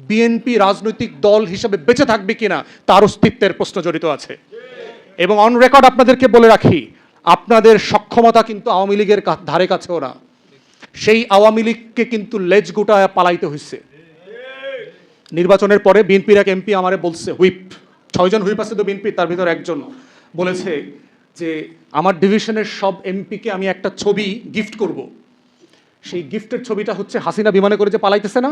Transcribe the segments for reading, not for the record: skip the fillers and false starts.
BNP রাজনৈতিক দল হিসেবে বেঁচে থাকবে কিনা তার অস্তিত্বের প্রশ্ন জড়িত আছে। এবং অন রেকর্ড আপনাদেরকে বলে রাখি, আপনাদের সক্ষমতা কিন্তু আওয়ামী লীগের ধারে কাছেও না। সেই আওয়ামী লীগকে কিন্তু লেজ গুটায় পালাইতে হয়েছে। নির্বাচনের পরে বিএনপির এক এমপি আমারে বলছে, হুইপ 6 জন হুইপ আছে তো বিএনপি, তার ভিতর একজন বলেছে যে আমার ডিভিশনের সব এমপিকে আমি একটা ছবি গিফট করব। সেই গিফটের ছবিটা হচ্ছে হাসিনা বিমানে করে যে পালাইতেছে না।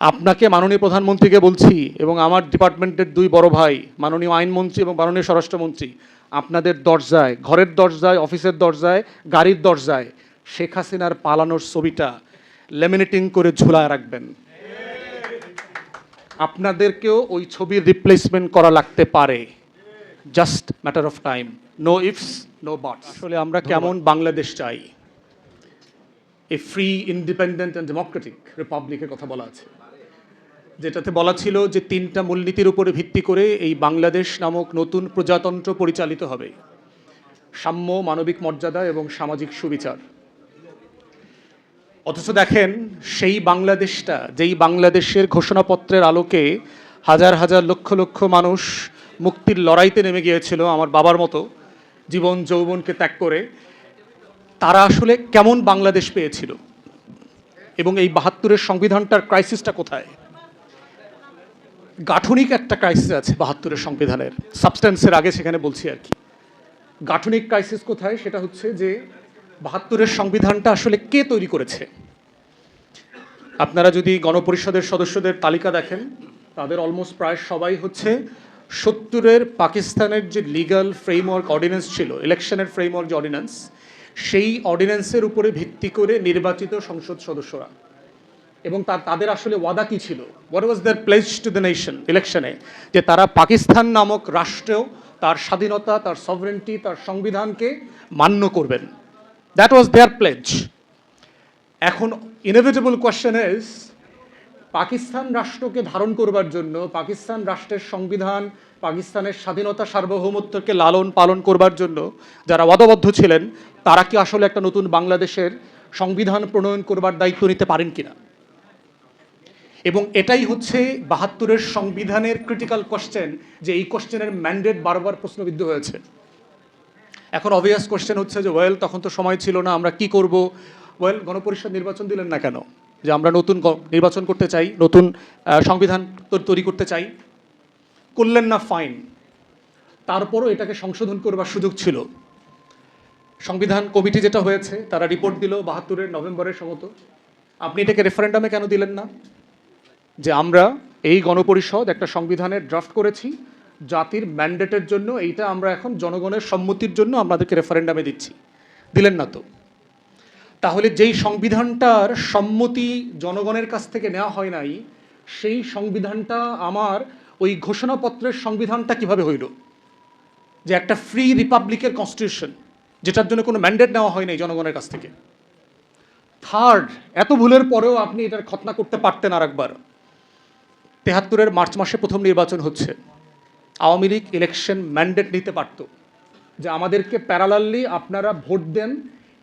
আপনাকে মাননীয় প্রধানমন্ত্রীকে বলছি এবং আমার ডিপার্টমেন্টের 2 বড় ভাই মাননীয় আইনমন্ত্রী এবং মাননীয় স্বরাষ্ট্রমন্ত্রী, আপনাদের দরজায়, ঘরের দরজায়, অফিসের দরজায়, গাড়ির দরজায় শেখ হাসিনার পালানোর ছবিটা লেমিনেটিং করে ঝুলায় রাখবেন। আপনাদেরকেও ওই ছবির রিপ্লেসমেন্ট করা লাগতে পারে, just matter of time. No ifs no buts. আসলে আমরা কেমন বাংলাদেশ চাই? A free, independent and democratic রিপাবলিকের কথা বলা আছে, যেটাতে বলা ছিল যে 3টা মূলনীতির উপরে ভিত্তি করে এই বাংলাদেশ নামক নতুন প্রজাতন্ত্র পরিচালিত হবে: সাম্য, মানবিক মর্যাদা এবং সামাজিক সুবিচার। অথচ দেখেন, সেই বাংলাদেশটা, যেই বাংলাদেশের ঘোষণাপত্রের আলোকে হাজার হাজার লক্ষ লক্ষ মানুষ মুক্তির লড়াইতে নেমে গিয়েছিল আমার বাবার মতো জীবন যৌবনকে ত্যাগ করে, তারা আসলে কেমন বাংলাদেশ পেয়েছিল? এবং এই 72-এর সংবিধানটার ক্রাইসিসটা কোথায়? গাঠনিক একটা ক্রাইসিস আছে 72-এর সংবিধানের, সাবস্টেন্সের আগে সেখানে বলছি আর কি। গাঠনিক ক্রাইসিস কোথায়? সেটা হচ্ছে যে 72-এর সংবিধানটা আসলে কে তৈরি করেছে? আপনারা যদি গণপরিষদের সদস্যদের তালিকা দেখেন, তাদের অলমোস্ট প্রায় সবাই হচ্ছে 70-এর পাকিস্তানের যে লিগাল ফ্রেমওয়ার্ক অর্ডিন্যান্স ছিল, ইলেকশনের ফ্রেমওয়ার্ক যে অর্ডিন্যান্স, সেই অর্ডিন্যান্সের উপরে ভিত্তি করে নির্বাচিত সংসদ সদস্যরা। এবং তাদের আসলে ওয়াদা কী ছিল? What was their pledge to the nation ইলেকশনে? যে তারা পাকিস্তান নামক রাষ্ট্রেও তার স্বাধীনতা, তার সভরেন্টি, তার সংবিধানকে মান্য করবেন। That was their pledge. এখন ইনএভিটেবল কোয়েশ্চেন ইজ, পাকিস্তান রাষ্ট্রকে ধারণ করবার জন্য, পাকিস্তান রাষ্ট্রের সংবিধান, পাকিস্তানের স্বাধীনতা, সার্বভৌমত্বকে লালন পালন করবার জন্য যারা ওয়াদাবদ্ধ ছিলেন, তারা কি আসলে একটা নতুন বাংলাদেশের সংবিধান প্রণয়ন করবার দায়িত্ব নিতে পারেন কিনা? এবং এটাই হচ্ছে 72-এর সংবিধানের ক্রিটিক্যাল কোয়েশ্চেন, যে এই কোয়েশ্চেনের ম্যান্ডেট বারবার প্রশ্নবিদ্ধ হয়েছে। এখন অবভিয়াস কোয়েশ্চেন হচ্ছে যে ওয়েল, তখন তো সময় ছিল না, আমরা কি করব? ওয়েল, গণপরিষদ নির্বাচন দিলেন না কেন? যে আমরা নতুন নির্বাচন করতে চাই, নতুন সংবিধান তৈরি করতে চাই। করলেন না, ফাইন। তারপরও এটাকে সংশোধন করবার সুযোগ ছিল। সংবিধান কমিটি যেটা হয়েছে, তারা রিপোর্ট দিল 72-এর নভেম্বরের সম্ভবত। আপনি এটাকে রেফারেন্ডামে কেন দিলেন না? যে আমরা এই গণপরিষদ একটা সংবিধানের ড্রাফট করেছি জাতির ম্যান্ডেটের জন্য, এইটা আমরা এখন জনগণের সম্মতির জন্য আমাদেরকে রেফারেন্ডামে দিচ্ছি। দিলেন না তো। তাহলে যেই সংবিধানটার সম্মতি জনগণের কাছ থেকে নেওয়া হয় নাই, সেই সংবিধানটা আমার ওই ঘোষণাপত্রের সংবিধানটা কিভাবে হইল? যে একটা ফ্রি রিপাবলিকের কনস্টিটিউশন, যেটার জন্য কোনো ম্যান্ডেট নেওয়া হয় নাই জনগণের কাছ থেকে। থার্ড, এত ভুলের পরেও আপনি এটার খতনা করতে পারতেন আরেকবার। 73-এর মার্চ মাসে প্রথম নির্বাচন হচ্ছে, আওয়ামী লীগ ইলেকশন ম্যান্ডেট নিতে পারত যে আমাদেরকে প্যারালালি আপনারা ভোট দেন,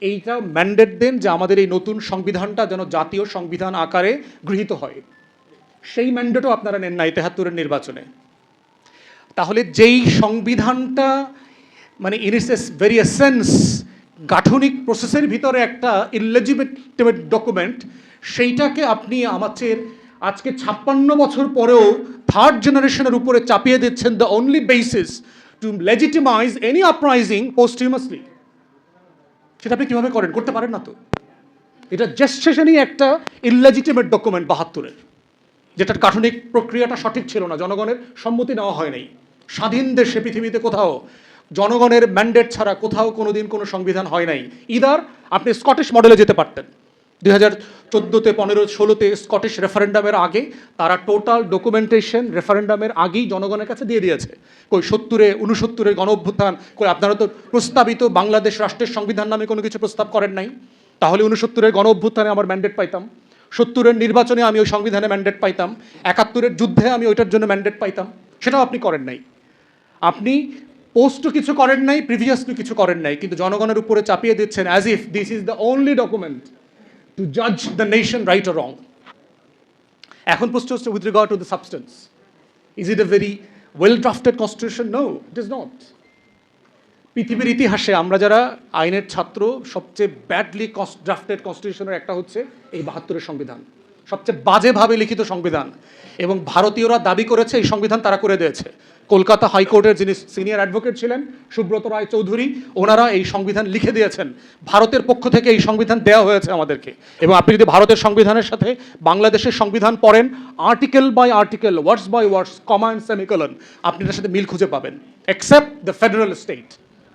এইটা ম্যান্ডেট দেন যে আমাদের এই নতুন সংবিধানটা যেন জাতীয় সংবিধান আকারে গৃহীত হয়। সেই ম্যান্ডেটও আপনারা নেন নাই 73-এর নির্বাচনে। তাহলে যেই সংবিধানটা মানে ইন ইটস ভেরি এসেন্স গাঠনিক প্রসেসের ভিতরে একটা ইললেজিটিমেট ডকুমেন্ট, সেইটাকে আপনি আমাদের আজকে 56 বছর পরেও থার্ড জেনারেশনের উপরে চাপিয়ে দিচ্ছেন the only basis to legitimise any uprising posthumously. সেটা আপনি কীভাবে করেন? করতে পারেন না তো। এটা জেস্টেশনই একটা ইললেজিটিমেট ডকুমেন্ট 72-এর, যেটার গাঠনিক প্রক্রিয়াটা সঠিক ছিল না, জনগণের সম্মতি নেওয়া হয় নাই। স্বাধীন দেশে পৃথিবীতে কোথাও জনগণের ম্যান্ডেট ছাড়া কোথাও কোনোদিন কোনো সংবিধান হয় নাই। ইদার আপনি স্কটিশ মডেলে যেতে পারতেন। 2014-তে, 15-16-তে স্কটিশ রেফারেন্ডামের আগে তারা টোটাল ডকুমেন্টেশন রেফারেন্ডামের আগেই জনগণের কাছে দিয়ে দিয়েছে। কই 70-এ 69-এর গণ অভ্যুত্থান, কই আপনারা তো প্রস্তাবিত বাংলাদেশ রাষ্ট্রের সংবিধান নামে কোনো কিছু প্রস্তাব করেন নাই। তাহলে 69-এর গণ অভ্যুত্থানে আমার ম্যান্ডেট পাইতাম, 70-এর নির্বাচনে আমি ওই সংবিধানে ম্যান্ডেট পাইতাম, 71-এর যুদ্ধে আমি ওইটার জন্য ম্যান্ডেট পাইতাম। সেটাও আপনি করেন নাই। আপনি পোস্টও কিছু করেন নাই, প্রিভিয়াসলি কিছু করেন নাই, কিন্তু জনগণের উপরে চাপিয়ে দিচ্ছেন as if this is the only document to জাজ the nation right or wrong. এখন প্রশ্ন হচ্ছে with regard to the substance, is it a very well drafted constitution? No, it is not. পৃথিবীর ইতিহাসে আমরা যারা আইনের ছাত্র, সবচেয়ে ব্যাডলি ড্রাফটেড কনস্টিটিউশনের একটা হচ্ছে এই ৭২-এর সংবিধান, সবচেয়ে বাজেভাবে লিখিত সংবিধান। এবং ভারতীয়রা দাবি করেছে এই সংবিধান তারা করে দিয়েছে। কলকাতা হাইকোর্টের যিনি সিনিয়র অ্যাডভোকেট ছিলেন সুব্রত রায় চৌধুরী, ওনারা এই সংবিধান লিখে দিয়েছেন। ভারতের পক্ষ থেকে এই সংবিধান দেওয়া হয়েছে আমাদেরকে। এবং আপনি যদি ভারতের সংবিধানের সাথে বাংলাদেশের সংবিধান পড়েন, article by article, words by words, comma and semicolon, আপনি এটার সাথে মিল খুঁজে পাবেন, except the federal state.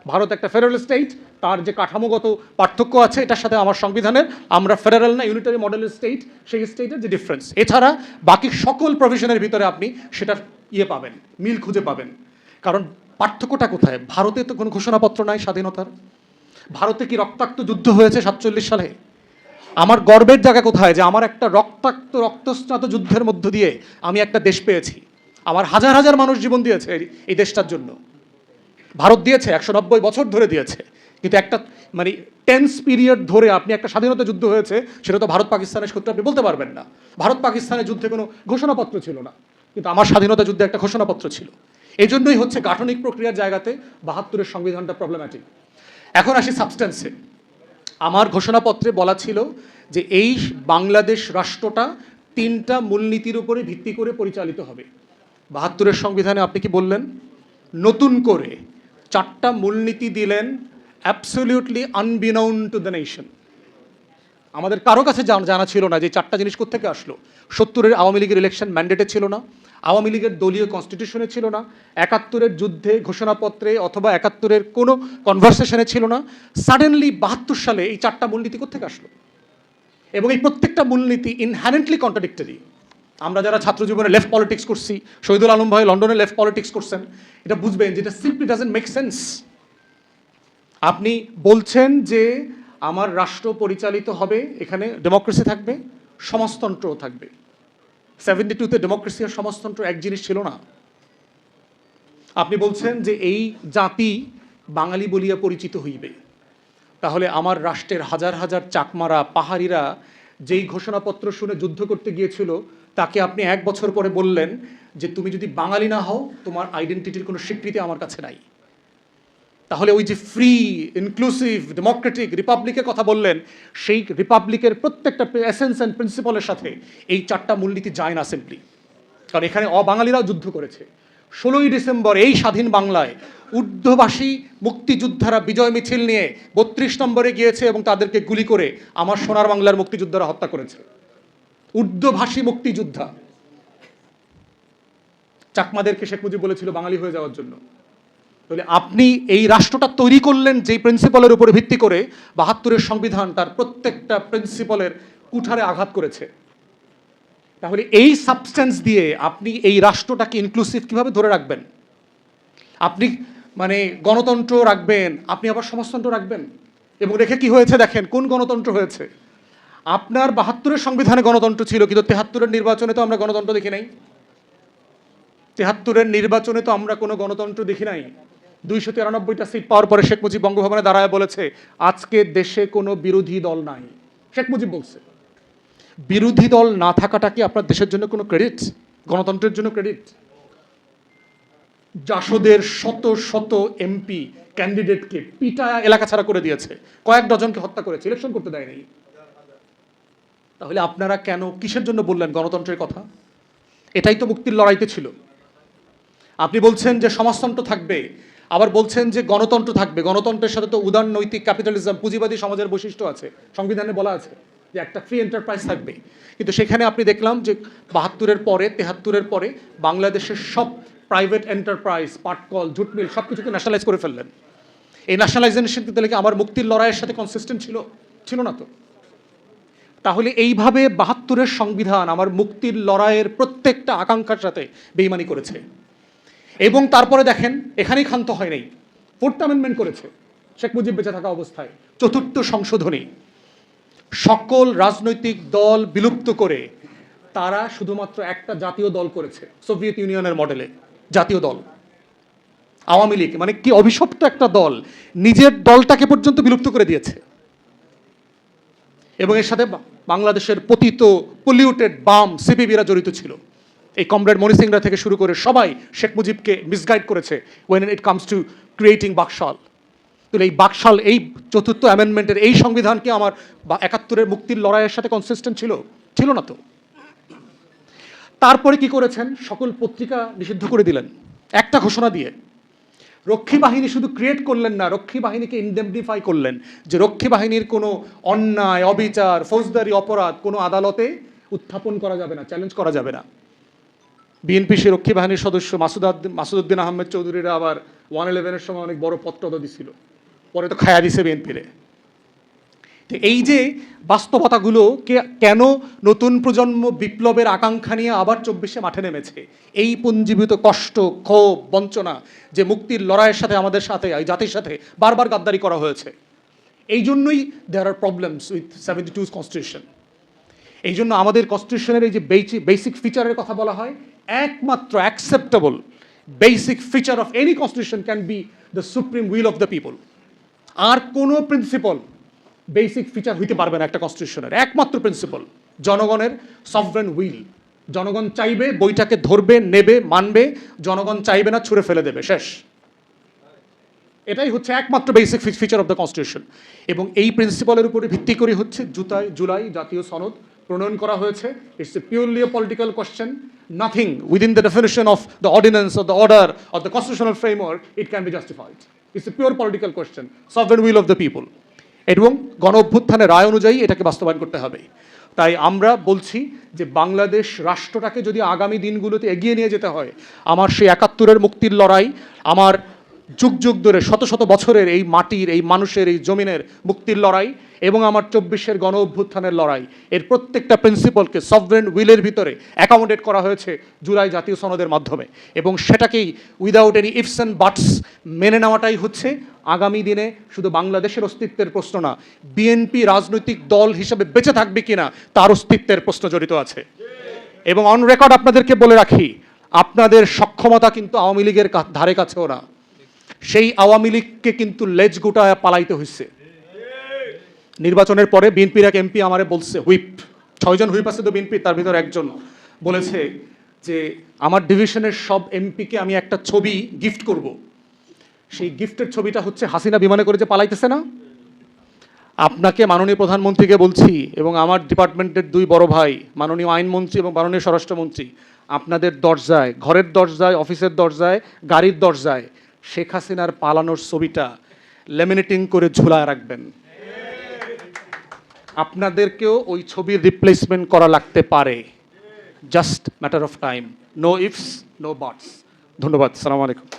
Bharat একটা ফেডারেল স্টেট, তার যে কাঠামোগত পার্থক্য আছে এটার সাথে আমার সংবিধানের, আমরা ফেডারেল না ইউনিটারি মডেলের স্টেট, সেই স্টেটের যে ডিফারেন্স, এছাড়া বাকি সকল প্রভিশনের ভিতরে আপনি সেটার পাবেন, মিল খুঁজে পাবেন। কারণ পার্থক্যটা কোথায়? ভারতে তো কোনো ঘোষণাপত্র নাই স্বাধীনতার। ভারতে কি রক্তাক্ত যুদ্ধ হয়েছে ৪৭ সালে? আমার গর্বের জায়গা কোথায় যে আমার একটা রক্তস্নাত যুদ্ধের মধ্য দিয়ে আমি একটা দেশ পেয়েছি। আমার হাজার হাজার মানুষ জীবন দিয়েছে এই দেশটার জন্য। ভারত দিয়েছে ১৯০ বছর ধরে দিয়েছে, কিন্তু একটা মানে টেন্স পিরিয়ড ধরে আপনি একটা স্বাধীনতা যুদ্ধ হয়েছে, সেটা তো ভারত পাকিস্তানের সূত্রে আপনি বলতে পারবেন না। ভারত পাকিস্তানের যুদ্ধে কোনো ঘোষণাপত্র ছিল না, কিন্তু আমার স্বাধীনতা যুদ্ধে একটা ঘোষণাপত্র ছিল। এই জন্যই হচ্ছে গাঠনিক প্রক্রিয়ার জায়গাতে ৭২-এর সংবিধানটা প্রবলেম্যাটিক। এখন আসি সাবস্টেন্সে। আমার ঘোষণাপত্রে বলা ছিল যে এই বাংলাদেশ রাষ্ট্রটা ৩টা মূলনীতির উপরে ভিত্তি করে পরিচালিত হবে। ৭২-এর সংবিধানে আপনি কি বললেন? নতুন করে 4টা মূলনীতি দিলেন, অ্যাবসলিউটলি আনবিনাউন টু দ্য নেশন। আমাদের কারো কাছে জানা ছিল না যে 4টা জিনিস কোত্থেকে আসলো। ৭০-এর আওয়ামী লীগের ইলেকশন ম্যান্ডেটে ছিল না, আওয়ামী লীগের দলীয় কনস্টিটিউশনে ছিল না, ৭১-এর যুদ্ধে ঘোষণাপত্রে অথবা ৭১-এর কোনো কনভারসেশনে ছিল না। সাডেনলি ৭২ সালে এই 4টা মূলনীতি কোত্থেকে আসলো? এবং এই প্রত্যেকটা মূলনীতি ইনহ্যারেন্টলি কন্ট্রাডিক্টরি। আমরা যারা ছাত্র জীবনে লেফট পলিটিক্স করছি, শহীদুল আলম ভাই লন্ডনে লেফট পলিটিক্স করছেন, এটা বুঝবেন যে এটা সিম্পলি ডাজন্ট মেক সেন্স। আপনি বলছেন যে আমার রাষ্ট্র পরিচালিত হবে, এখানে ডেমোক্রেসি থাকবে, সমাজতন্ত্রও থাকবে। 72-তে ডেমোক্রেসি আর সমাজতন্ত্র এক জিনিস ছিল না। আপনি বলছেন যে এই জাতি বাঙালি বলিয়া পরিচিত হইবে। তাহলে আমার রাষ্ট্রের হাজার হাজার চাকমারা পাহাড়িরা যেই ঘোষণাপত্র শুনে যুদ্ধ করতে গিয়েছিল, তাকে আপনি 1 বছর পরে বললেন যে তুমি যদি বাঙালি না হও, তোমার আইডেন্টিটির কোনো স্বীকৃতি আমার কাছে নাই। তাহলে ওই যে ফ্রি, ইনক্লুসিভ, ডেমোক্রেটিক রিপাবলিকের কথা বললেন, সেই রিপাবলিকের প্রত্যেকটা এসেন্স অ্যান্ড প্রিন্সিপালের সাথে এই 4টা মূলনীতি যায় না সিম্পলি। কারণ এখানে অবাঙালিরাও যুদ্ধ করেছে। 16ই ডিসেম্বর এই স্বাধীন বাংলায় ঊর্ধ্ববাসী মুক্তিযোদ্ধারা বিজয় মিছিল নিয়ে 32 নম্বরে গিয়েছে এবং তাদেরকে গুলি করে আমার সোনার বাংলার মুক্তিযোদ্ধারা হত্যা করেছে। ঊর্ধ্বভাষী মুক্তিযোদ্ধা। চাকমাদেরকে শেখ মুজিব বলেছিল বাঙালি হয়ে যাওয়ার জন্য। তাহলে আপনি এই রাষ্ট্রটা তৈরি করলেন যেই প্রিন্সিপালের উপরে ভিত্তি করে, ৭২-এর সংবিধান তার প্রত্যেকটা প্রিন্সিপালের কুঠারে আঘাত করেছে। তাহলে এই সাবস্টেন্স দিয়ে আপনি এই রাষ্ট্রটাকে ইনক্লুসিভ কিভাবে ধরে রাখবেন? আপনি মানে গণতন্ত্র রাখবেন, আপনি আবার সমাজতন্ত্র রাখবেন। এবং রেখে কি হয়েছে দেখেন, কোন গণতন্ত্র হয়েছে? আপনার ৭২-এর সংবিধানে গণতন্ত্র ছিল, কিন্তু ৭৩-এর নির্বাচনে তো আমরা গণতন্ত্র দেখি নাই। ৭৩-এর নির্বাচনে তো আমরা কোনো গণতন্ত্র দেখি নাই। 293টা সিট পাওয়ার পরে শেখ মুজিব বঙ্গভবনে দাঁড়ায় বলেছে আজকে দেশে কোনো বিরোধী দল নাই। শেখ মুজিব বলছে। বিরোধী দল না থাকাটা কি আপনার দেশের জন্য কোনো ক্রেডিট? গণতন্ত্রের জন্য ক্রেডিট? জাসদের শত শত এমপি ক্যান্ডিডেটকে পিটায়া এলাকা ছাড়া করে দিয়েছে, কয়েক ডজনকে হত্যা করেছে, ইলেকশন করতে দেয়নি। তাহলে আপনারা কেন কিসের জন্য বললেন গণতন্ত্রের কথা? এটাই তো মুক্তির লড়াইতে ছিল। আপনি বলছেন যে সমাজতন্ত্র থাকবে, আবার বলছেন যে গণতন্ত্র থাকবে। গণতন্ত্রের সাথে তো উদার নৈতিক ক্যাপিটালিজম, পুঁজিবাদী সমাজের বৈশিষ্ট্য আছে। সংবিধানে বলা আছে যে একটা ফ্রি এন্টারপ্রাইজ থাকবে। কিন্তু সেখানে আপনি দেখলাম যে ৭২-এর পরে, ৭৩-এর পরে বাংলাদেশের সব প্রাইভেট এন্টারপ্রাইজ, পাটকল, জুট মিল সব কিছুকে ন্যাশনালাইজ করে ফেললেন। এই ন্যাশনালাইজেশন কি আমার মুক্তির লড়াইয়ের সাথে কনসিস্টেন্ট ছিল না তো? তাহলে এইভাবে ৭২-এর সংবিধান আমার মুক্তির লড়াইয়ের প্রত্যেকটা আকাঙ্ক্ষার সাথে বেইমানি করেছে। এবং তারপরে দেখেন এখানেই ক্ষান্ত হয় নাই, 4th অ্যামেন্ডমেন্ট করেছে শেখ মুজিব বেঁচে থাকা অবস্থায়। ৪র্থ সংশোধনী, সকল রাজনৈতিক দল বিলুপ্ত করে তারা শুধুমাত্র একটা জাতীয় দল করেছে, সোভিয়েত ইউনিয়নের মডেলে জাতীয় দল। আওয়ামী লীগ মানে কি অভিশপ্ত একটা দল, নিজের দলটাকে পর্যন্ত বিলুপ্ত করে দিয়েছে। এবং এর সাথে বাংলাদেশের পতিত পলিউটেড বাম সিপিবিরা জড়িত ছিল। এই কমরেড মনি সিংরা থেকে শুরু করে সবাই শেখ মুজিবকে মিসগাইড করেছে when it comes to creating BAKSAL. তো এই বাকশাল, এই চতুর্থ অ্যামেন্ডমেন্টের এই সংবিধানকে আমার ৭১-এর মুক্তির লড়াইয়ের সাথে কনসিস্টেন্ট ছিল না তো। তারপরে কি করেছেন, সকল পত্রিকা নিষিদ্ধ করে দিলেন একটা ঘোষণা দিয়ে। রক্ষী বাহিনী শুধু ক্রিয়েট করলেন না, রক্ষী বাহিনীকে ইনডেমনিফাই করলেন যে রক্ষী বাহিনীর কোনো অন্যায়, অবিচার, ফৌজদারি অপরাধ কোনো আদালতে উত্থাপন করা যাবে না, চ্যালেঞ্জ করা যাবে না। বিএনপি সে রক্ষী বাহিনীর সদস্য মাসুদউদ্দিন আহমেদ চৌধুরীরা আবার 111-এর সময় অনেক বড় পত্র দিছিল, পরে তো খায়া দিছে বিএনপিরে। তো এই যে বাস্তবতাগুলো কেন নতুন প্রজন্ম বিপ্লবের আকাঙ্ক্ষা নিয়ে আবার 24-এ মাঠে নেমেছে, এই পুঞ্জীভূত কষ্ট, ক্ষোভ, বঞ্চনা, যে মুক্তির লড়াইয়ের সাথে আমাদের সাথে, এই জাতির সাথে বারবার গাদ্দারি করা হয়েছে, এই জন্যই দেয়ার আর প্রবলেমস উইথ 72's কনস্টিটিউশন। এই জন্য আমাদের কনস্টিটিউশনের এই যে বেসিক ফিচারের কথা বলা হয়, একমাত্র acceptable basic feature of any constitution can be the supreme will of the people. আর কোনো প্রিন্সিপাল বেসিক ফিচার হইতে পারবে না একটা কনস্টিটিউশনের। একমাত্র প্রিন্সিপাল জনগণের সভরেন উইল। জনগণ চাইবে বইটাকে ধরবে, নেবে, মানবে, জনগণ চাইবে না ছুঁড়ে ফেলে দেবে, শেষ। এটাই হচ্ছে একমাত্র basic feature of the constitution. এবং এই প্রিন্সিপালের উপরে ভিত্তি করে হচ্ছে জুলাই জাতীয় সনদ প্রণয়ন করা হয়েছে। It's a purely a political question, nothing within the definition of the ordinance of the order of the constitutional framework it can be justified. It's a pure political question, sovereign will of the people. এবং গণ অভ্যুত্থানের রায় অনুযায়ী এটাকে বাস্তবায়ন করতে হবে। তাই আমরা বলছি যে বাংলাদেশ রাষ্ট্রটাকে যদি আগামী দিনগুলোতে এগিয়ে নিয়ে যেতে হয়, আমার সেই ৭১-এর মুক্তির লড়াই, আমার যুগ যুগ ধরে শত শত বছরের এই মাটির, এই মানুষের, এই জমিনের মুক্তির লড়াই, এবং আমার 24-এর গণ অভ্যুত্থানের লড়াই, এর প্রত্যেকটা প্রিন্সিপালকে সভরেন উইলের ভিতরে অ্যাকোমোডেট করা হয়েছে জুলাই জাতীয় সনদের মাধ্যমে। এবং সেটাকেই উইদাউট এনি ইফস অ্যান্ড বাটস মেনে নেওয়াটাই হচ্ছে আগামী দিনে শুধু বাংলাদেশের অস্তিত্বের প্রশ্ন না, বিএনপি রাজনৈতিক দল হিসেবে বেঁচে থাকবে কিনা তার অস্তিত্বের প্রশ্ন জড়িত আছে। এবং অন রেকর্ড আপনাদেরকে বলে রাখি, আপনাদের সক্ষমতা কিন্তু আওয়ামী লীগের ধারে কাছেও না। সেই আওয়ামী লীগকে কিন্তু লেজ গোটায় পালাইতে হয়েছে। নির্বাচনের পরে বিএনপির এক এমপি আমারে বলছে, হুইপ 6 জন হুইপ আছে তো বিএনপি, তার ভিতর একজন বলেছে যে আমার ডিভিশনের সব এমপিকে আমি একটা ছবি গিফট করব। সেই গিফটের ছবিটা হচ্ছে হাসিনা বিমানে করে যে পালাইতেছে না। আপনাকে মাননীয় প্রধানমন্ত্রীকে বলছি, এবং আমার ডিপার্টমেন্টের 2 বড় ভাই মাননীয় আইনমন্ত্রী এবং মাননীয় স্বরাষ্ট্রমন্ত্রী, আপনাদের দরজায়, ঘরের দরজায়, অফিসের দরজায়, গাড়ির দরজায় শেখ হাসিনার পালানোর ছবিটা লেমিনেটিং করে ঝুলায় রাখবেন। আপনাদেরকেও ওই ছবির রিপ্লেসমেন্ট করা লাগতে পারে, just matter of time. No ifs, no buts. ধন্যবাদ। আসসালামু আলাইকুম।